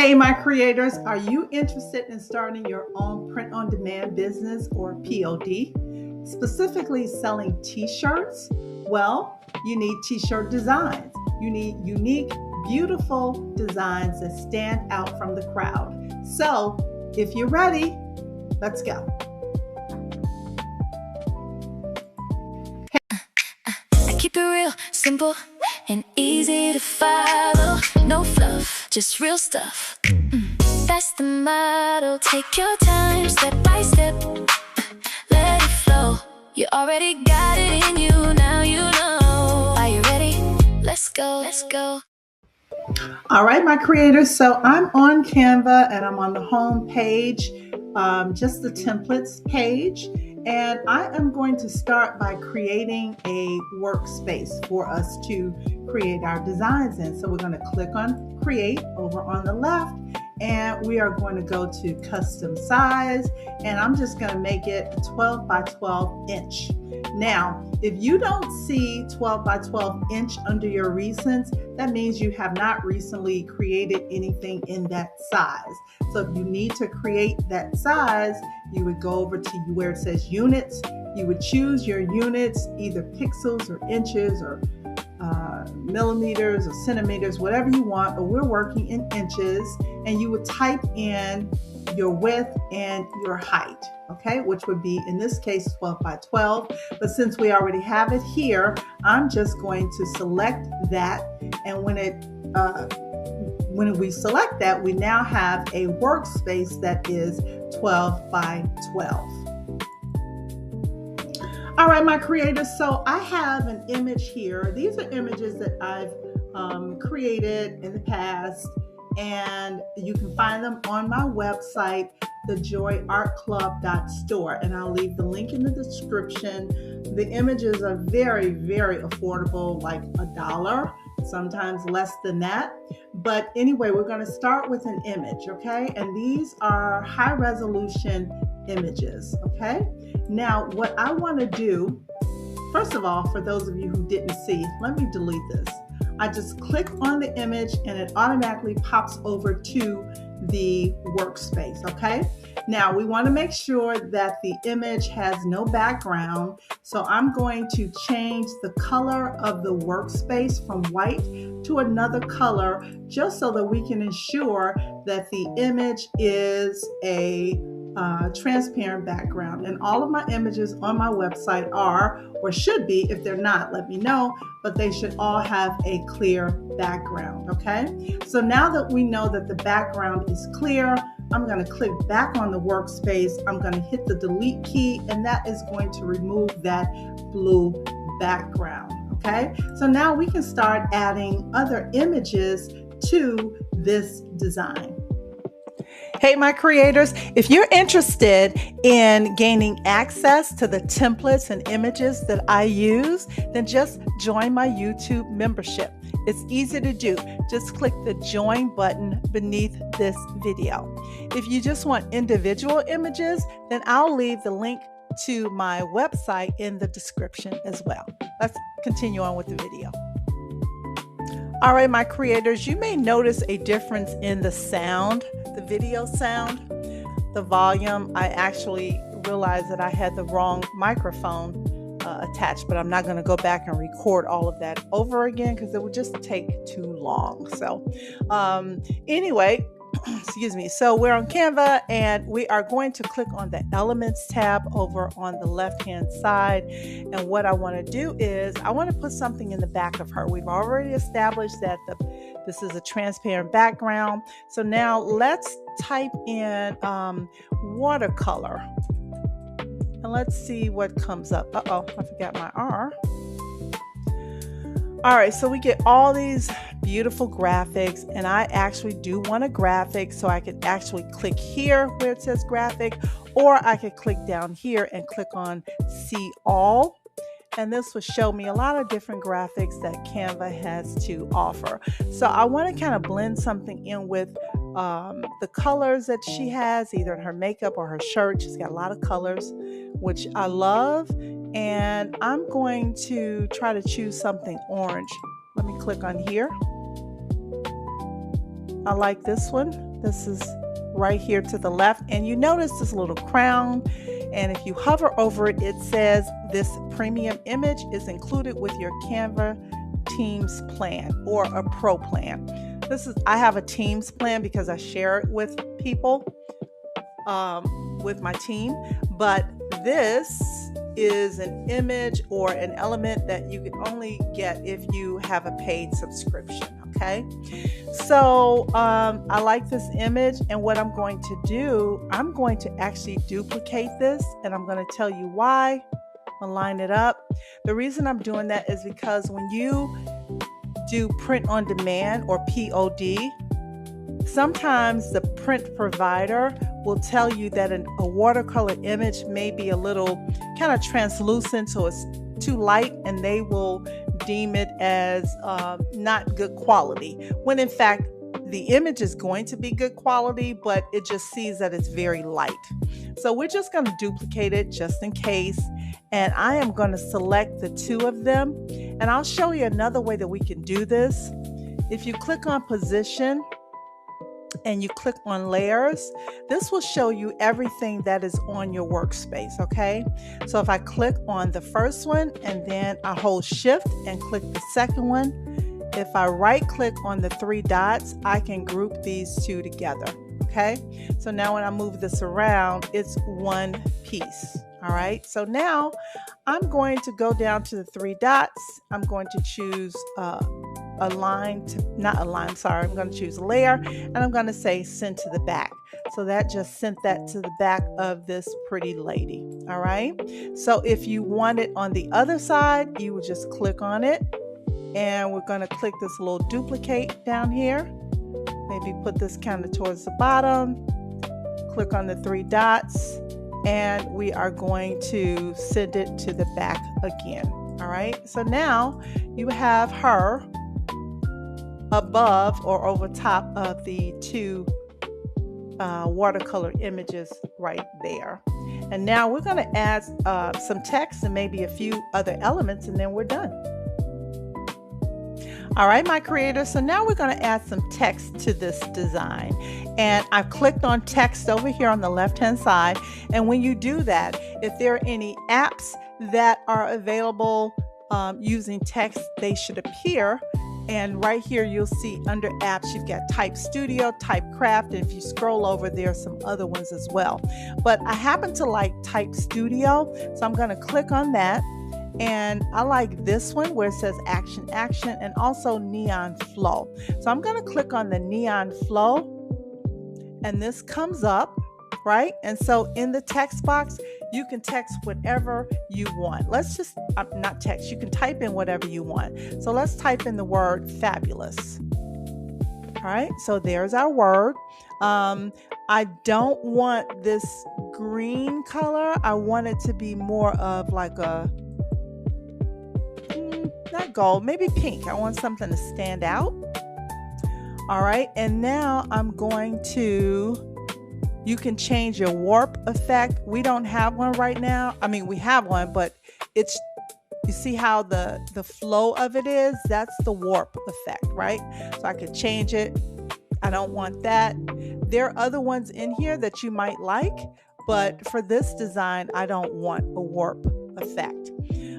Hey, my creators, are you interested in starting your own print on demand business or POD, specifically selling t-shirts? Well, you need t-shirt designs. You need unique, beautiful designs that stand out from the crowd. So, if you're ready, let's go. I keep it real, simple, and easy to follow. No fluff, just real stuff. That's the motto. Take your time, step by step. Let it flow. You already got it in you, now you know. Are you ready? Let's go, let's go. All right, my creators. So I'm on Canva and I'm on the home page, just the templates page. And I am going to start by creating a workspace for us to create our designs in. So we're going to click on create over on the left, and we are going to go to custom size, and I'm just going to make it a 12 by 12 inch. Now, if you don't see 12 by 12 inch under your recents, that means you have not recently created anything in that size. So if you need to create that size, you would go over to where it says units. You would choose your units, either pixels or inches or millimeters or centimeters, whatever you want, but we're working in inches, and you would type in your width and your height, okay, which would be in this case 12 by 12. But since we already have it here, I'm just going to select that, and when we select that, we now have a workspace that is 12 by 12. All right, my creators, so I have an image here. These are images that I've created in the past, and you can find them on my website, thejoyartclub.store, and I'll leave the link in the description. The images are very, very affordable, like $1, sometimes less than that. But anyway, we're going to start with an image, okay? And these are high resolution images, okay? Now, what I want to do, first of all, for those of you who didn't see, let me delete this. I just click on the image and it automatically pops over to the workspace, okay? Now, we want to make sure that the image has no background, so I'm going to change the color of the workspace from white to another color, just so that we can ensure that the image is a transparent background. And all of my images on my website are, or should be, if they're not, let me know, but they should all have a clear background, okay? So now that we know that the background is clear, I'm going to click back on the workspace. I'm going to hit the delete key, and that is going to remove that blue background, okay? So now we can start adding other images to this design. Hey, my creators, if you're interested in gaining access to the templates and images that I use, then just join my YouTube membership. It's easy to do. Just click the join button beneath this video. If you just want individual images, then I'll leave the link to my website in the description as well. Let's continue on with the video. All right, my creators, you may notice a difference in the sound, the video sound, the volume. I actually realized that I had the wrong microphone attached, but I'm not going to go back and record all of that over again because it would just take too long. So anyway, excuse me. So we're on Canva, and we are going to click on the Elements tab over on the left-hand side. And what I want to do is I want to put something in the back of her. We've already established that this is a transparent background. So now let's type in watercolor. And let's see what comes up. Uh-oh, I forgot my R. All right, so we get all these beautiful graphics, and I actually do want a graphic, so I could actually click here where it says graphic, or I could click down here and click on see all. And this will show me a lot of different graphics that Canva has to offer. So I want to kind of blend something in with the colors that she has, either in her makeup or her shirt. She's got a lot of colors, which I love. And I'm going to try to choose something orange. Let me click on here. I like this one. This is right here to the left, and you notice this little crown, and if you hover over it, it says this premium image is included with your Canva Teams plan or a Pro plan. I have a Teams plan because I share it with people, with my team, but this is an image or an element that you can only get if you have a paid subscription. Okay, so I like this image, and what I'm going to do, I'm going to actually duplicate this, and I'm going to tell you why. I'll line it up. The reason I'm doing that is because when you do print on demand or POD, sometimes the print provider will tell you that a watercolor image may be a little kind of translucent, so it's too light, and they will deem it as not good quality, when in fact the image is going to be good quality, but it just sees that it's very light. So we're just going to duplicate it just in case, and I am going to select the two of them, and I'll show you another way that we can do this. If you click on position and you click on layers, this will show you everything that is on your workspace. Okay, so if I click on the first one and then I hold shift and click the second one, if I right click on the three dots, I can group these two together. Okay, so now when I move this around, it's one piece. All right, so now I'm going to go down to the three dots. I'm going to choose I'm going to choose layer, and I'm going to say send to the back. So that just sent that to the back of this pretty lady. All right, so if you want it on the other side, you would just click on it, and we're going to click this little duplicate down here. Maybe put this kind of towards the bottom, click on the three dots, and we are going to send it to the back again. All right, so now you have her above or over top of the two watercolor images right there. And now we're going to add some text and maybe a few other elements, and then we're done. All right, my creators, so now we're going to add some text to this design. And I've clicked on text over here on the left-hand side. And when you do that, if there are any apps that are available using text, they should appear. And right here, you'll see under apps, you've got Type Studio, Type Craft, and if you scroll over, there are some other ones as well. But I happen to like Type Studio, so I'm going to click on that. And I like this one where it says Action, Action, and also Neon Flow. So I'm going to click on the Neon Flow, and this comes up, right? And so in the text box, you can text whatever you want. Let's just, not text, you can type in whatever you want. So let's type in the word fabulous. All right, so there's our word. I don't want this green color. I want it to be more of like a, not gold, maybe pink. I want something to stand out. All right, and now I'm going to, you can change your warp effect. We don't have one right now. I mean, we have one, but it's, you see how the flow of it is? That's the warp effect, right? So I could change it. I don't want that. There are other ones in here that you might like, but for this design, I don't want a warp effect.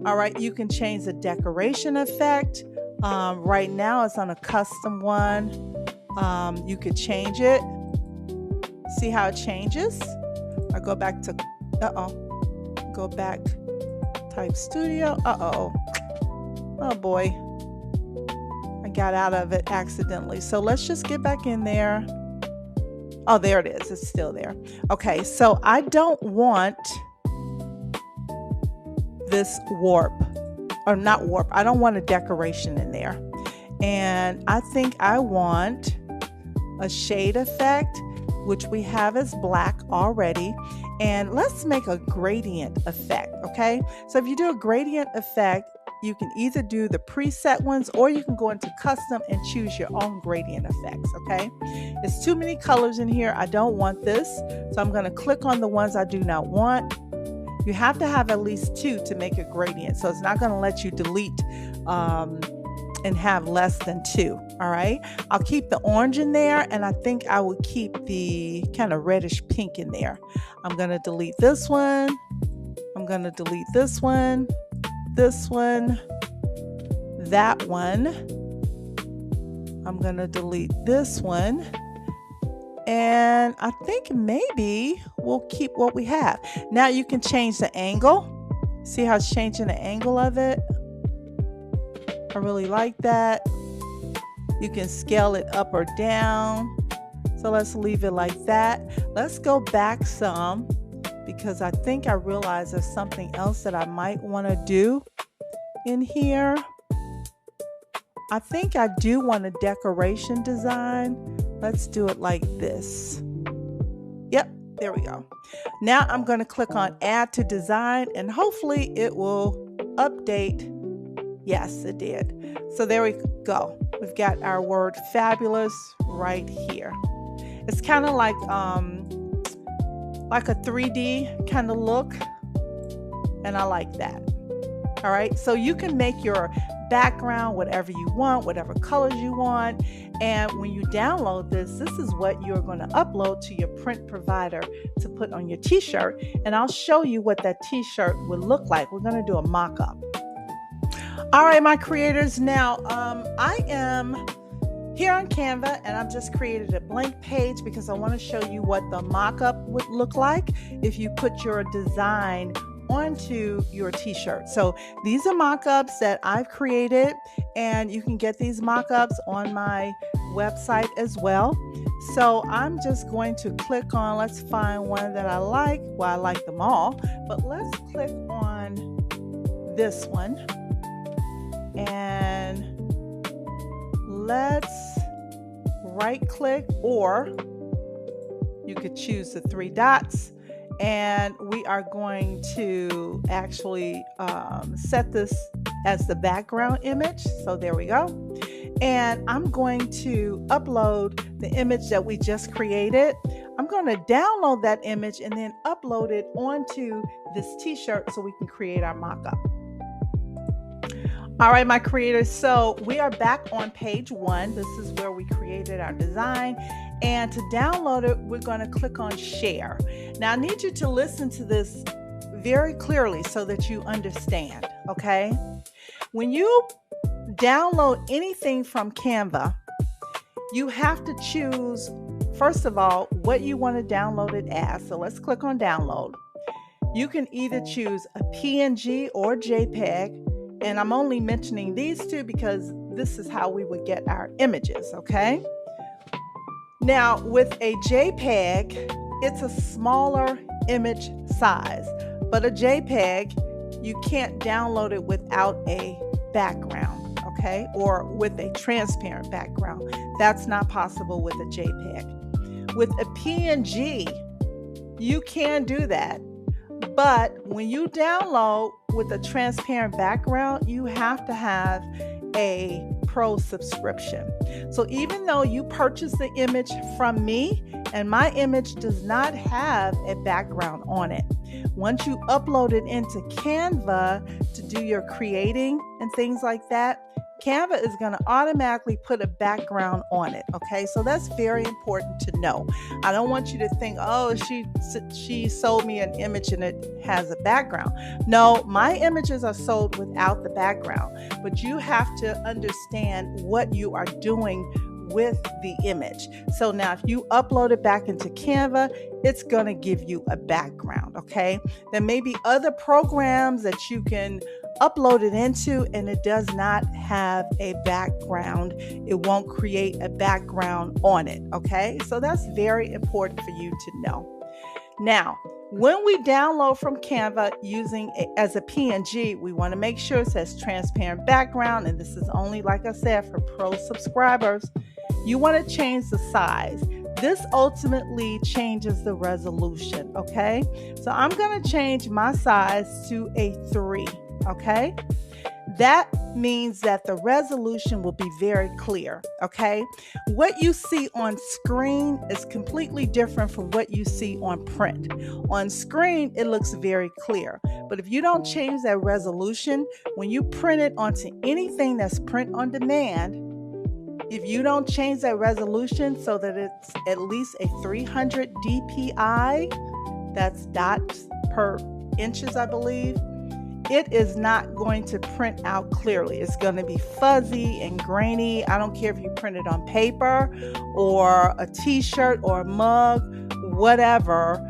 All right, you can change the decoration effect. Right now it's on a custom one. You could change it. See how it changes? I go back to, go back, Type Studio. Oh boy, I got out of it accidentally. So let's just get back in there. Oh, there it is. It's still there. Okay, so I don't want this warp, or not warp. I don't want a decoration in there. And I think I want a shade effect, which we have as black already. And let's make a gradient effect, okay? So if you do a gradient effect, you can either do the preset ones, or you can go into custom and choose your own gradient effects, okay? It's too many colors in here. I don't want this. So I'm gonna click on the ones I do not want. You have to have at least two to make a gradient. So it's not gonna let you delete and have less than 2. All right. I'll keep the orange in there, and I think I will keep the kind of reddish pink in there. I'm going to delete this one. I'm going to delete this one, that one. I'm going to delete this one. And I think maybe we'll keep what we have. Now you can change the angle. See how it's changing the angle of it? I really like that. You can scale it up or down. So let's leave it like that. Let's go back some, because I think I realized there's something else that I might want to do in here. I think I do want a decoration design. Let's do it like this. Yep, there we go. Now I'm going to click on Add to Design, and hopefully it will update. Yes, it did. So there we go. We've got our word fabulous right here. It's kind of like a 3D kind of look, and I like that. All right, so you can make your background whatever you want, whatever colors you want, and when you download this is what you're going to upload to your print provider to put on your t-shirt, and I'll show you what that t-shirt would look like. We're going to do a mock-up. All right, my creators, now I am here on Canva, and I've just created a blank page because I want to show you what the mock-up would look like if you put your design onto your t-shirt. So these are mock-ups that I've created, and you can get these mock-ups on my website as well. So I'm just going to click on, let's find one that I like. Well, I like them all, but let's click on this one, and let's right click, or you could choose the 3 dots, and we are going to actually set this as the background image. So there we go. And I'm going to upload the image that we just created. I'm going to download that image and then upload it onto this t-shirt so we can create our mock-up. All right, my creators, so we are back on page 1. This is where we created our design. And to download it, we're going to click on Share. Now, I need you to listen to this very clearly so that you understand, okay? When you download anything from Canva, you have to choose, first of all, what you want to download it as. So let's click on Download. You can either choose a PNG or JPEG. And I'm only mentioning these two because this is how we would get our images, okay? Now, with a JPEG, it's a smaller image size, but a JPEG, you can't download it without a background, okay? Or with a transparent background. That's not possible with a JPEG. With a PNG, you can do that. But when you download with a transparent background, you have to have a Pro subscription. So even though you purchase the image from me and my image does not have a background on it, once you upload it into Canva to do your creating and things like that, Canva is going to automatically put a background on it. Okay, so that's very important to know. I don't want you to think, oh, she sold me an image and it has a background. No, my images are sold without the background, but you have to understand what you are doing with the image. So now if you upload it back into Canva, it's going to give you a background. Okay, there may be other programs that you can upload it into and it does not have a background. It won't create a background on it. Okay, so that's very important for you to know. Now, when we download from Canva using as a PNG, we want to make sure it says transparent background, and this is only, like I said, for Pro subscribers. You want to change the size. This ultimately changes the resolution, okay? So I'm going to change my size to a 3, okay? That means that the resolution will be very clear, okay? What you see on screen is completely different from what you see on print. On screen, it looks very clear, but if you don't change that resolution, when you print it onto anything that's print on demand, if you don't change that resolution so that it's at least a 300 dpi, that's dots per inches, I believe, it is not going to print out clearly. It's going to be fuzzy and grainy. I don't care if you print it on paper or a t-shirt or a mug, whatever,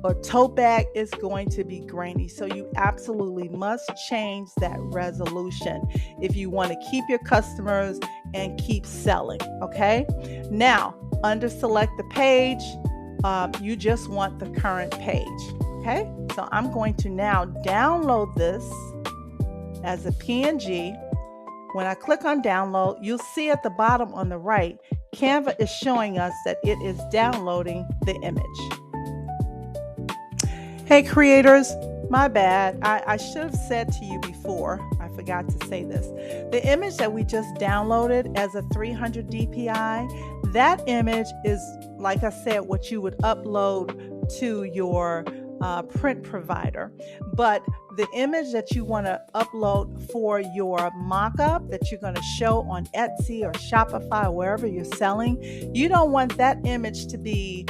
a tote bag is going to be grainy. So you absolutely must change that resolution if you want to keep your customers and keep selling, okay? Now, under select the page, you just want the current page. Okay, so I'm going to now download this as a PNG. When I click on download, you'll see at the bottom on the right, Canva is showing us that it is downloading the image. Hey creators, my bad. I should have said to you before, I forgot to say this. The image that we just downloaded as a 300 dpi, that image is, like I said, what you would upload to your print provider. But the image that you want to upload for your mock-up that you're going to show on Etsy or Shopify or wherever you're selling, you don't want that image to be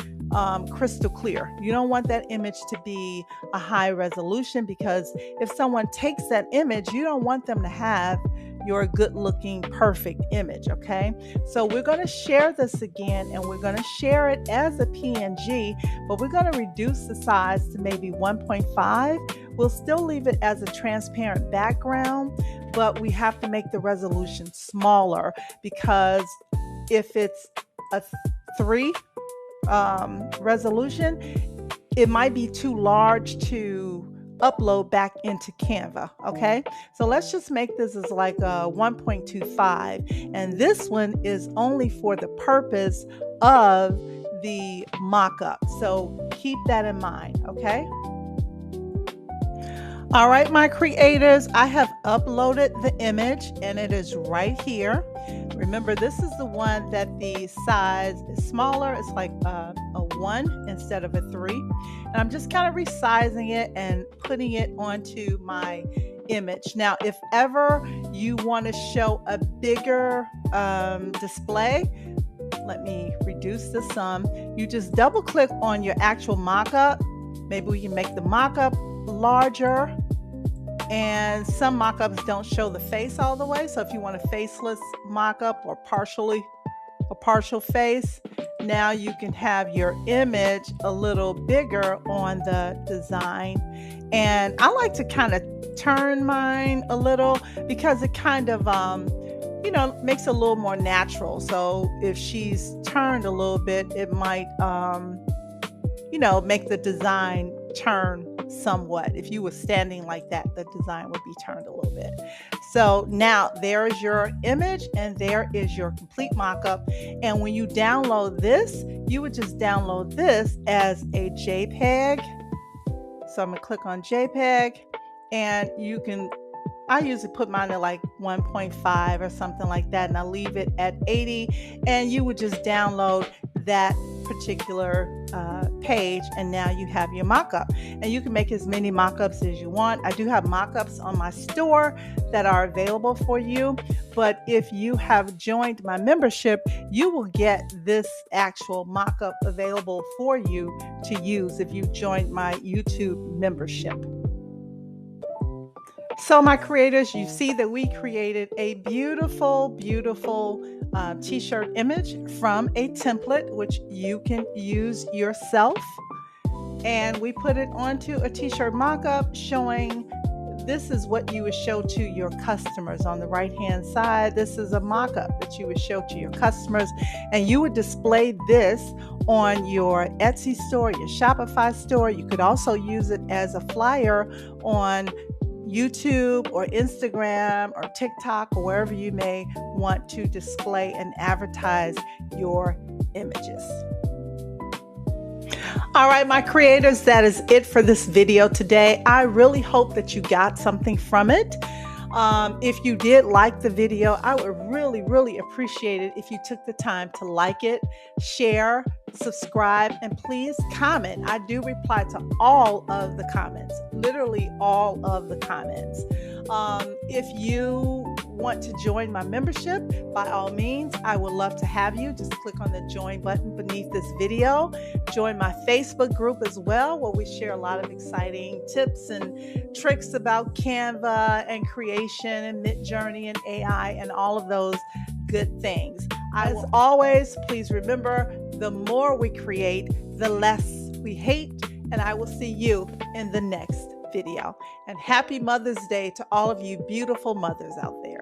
crystal clear. You don't want that image to be a high resolution, because if someone takes that image, you don't want them to have your good looking perfect image. Okay, so we're going to share this again, and we're going to share it as a PNG, but we're going to reduce the size to maybe 1.5. We'll still leave it as a transparent background, but we have to make the resolution smaller, because if it's a 3 resolution, it might be too large to upload back into Canva. Okay, so let's just make this as like a 1.25, and this one is only for the purpose of the mock-up, so keep that in mind. Okay, all right, my creators, I have uploaded the image and it is right here. Remember, this is the one that the size is smaller. It's like a 1 instead of a 3. And I'm just kind of resizing it and putting it onto my image. Now, if ever you want to show a bigger display, let me reduce the sum. You just double click on your actual mock-up. Maybe we can make the mock-up larger. And some mock-ups don't show the face all the way. So if you want a faceless mock-up or partial face, now you can have your image a little bigger on the design. And I like to kind of turn mine a little, because it kind of makes it a little more natural. So if she's turned a little bit, it might make the design turn somewhat. If you were standing like that, the design would be turned a little bit. So now there is your image and there is your complete mock-up. And when you download this, you would just download this as a JPEG. So I'm going to click on JPEG, and I usually put mine at like 1.5 or something like that, and I leave it at 80, and you would just download that particular page, and now you have your mock-up. And you can make as many mock-ups as you want. I do have mock-ups on my store that are available for you, but if you have joined my membership, you will get this actual mock-up available for you to use if you joined my YouTube membership. So my creators, you see that we created a beautiful, beautiful t-shirt image from a template, which you can use yourself. And we put it onto a t-shirt mock-up showing this is what you would show to your customers. On the right-hand side, this is a mock-up that you would show to your customers, and you would display this on your Etsy store, your Shopify store. You could also use it as a flyer on YouTube or Instagram or TikTok or wherever you may want to display and advertise your images. All right, my creators, that is it for this video today. I really hope that you got something from it. If you did like the video, I would really, really appreciate it if you took the time to like it, share, subscribe, and please comment. I do reply to all of the comments, literally all of the comments. If you want to join my membership, by all means, I would love to have you. Just click on the join button beneath this video. Join my Facebook group as well, where we share a lot of exciting tips and tricks about Canva and creation and Midjourney and AI and all of those good things. As always, please remember, the more we create, the less we hate. And I will see you in the next video. And happy Mother's Day to all of you beautiful mothers out there.